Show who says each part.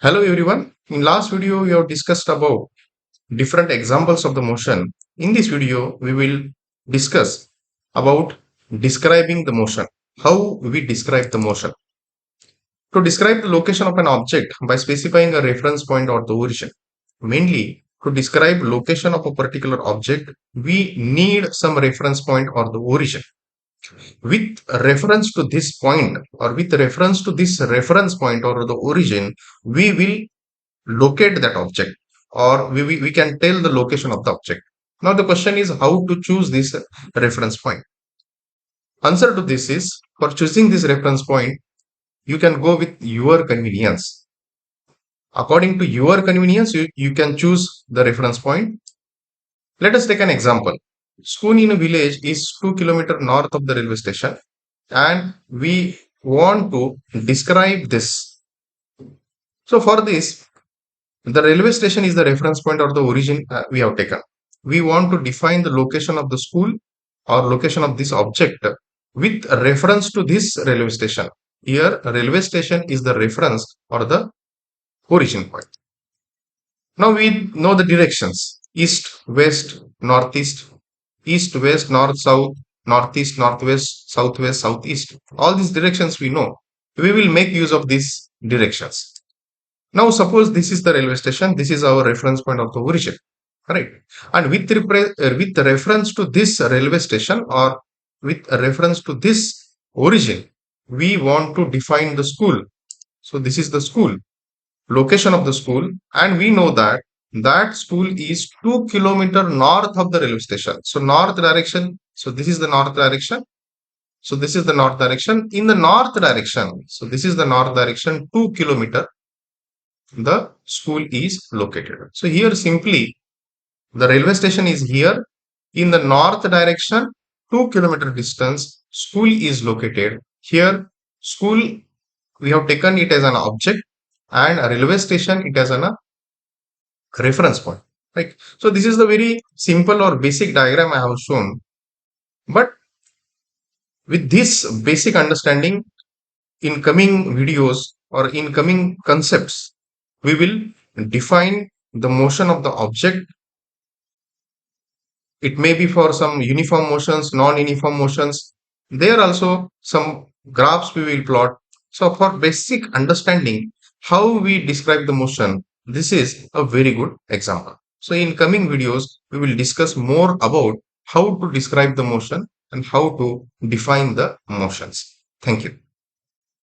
Speaker 1: Hello everyone. In last video we have discussed about different examples of the motion. In this video we will discuss about describing the motion. How we describe the motion. To describe the location of an object by specifying a reference point or the origin. Mainly to describe location of a particular object we need some reference point or the origin. With reference to this point or with reference to this reference point or the origin we will locate that object or we can tell the location of the object. Now the question is how to choose this reference point. Answer to this is for choosing this reference point you can go with your convenience. According to your convenience you can choose the reference point. Let us take an example. School in a village is 2 kilometers north of the railway station and we want to describe this. So for this the railway station is the reference point or the origin we have taken. We want to define the location of the school or location of this object with reference to this railway station. Here, railway station is the reference or the origin point. Now we know the directions east, west, northeast, east, west, north, south, northeast, northwest, southwest, southeast. All these directions we know. We will make use of these directions. Now suppose this is the railway station, this is our reference point of the origin, right? And with reference to this railway station or with reference to this origin, we want to define the school. So this is the school, location of the school, and we know that that school is 2 kilometers north of the railway station. So north direction, so this is the north direction. So this is the north direction. In the north direction, so this is the north direction, 2 kilometers the school is located. So here simply the railway station is here in the north direction 2 kilometer distance school is located. Here school we have taken it as an object and a railway station it as a reference point, right? So this is the very simple or basic diagram I have shown, but with this basic understanding in coming videos or in coming concepts we will define the motion of the object. It may be for some uniform motions, non-uniform motions. There also some graphs we will plot. So for basic understanding how we describe the motion, this is a very good example. So in coming videos, we will discuss more about how to describe the motion and how to define the motions. Thank you.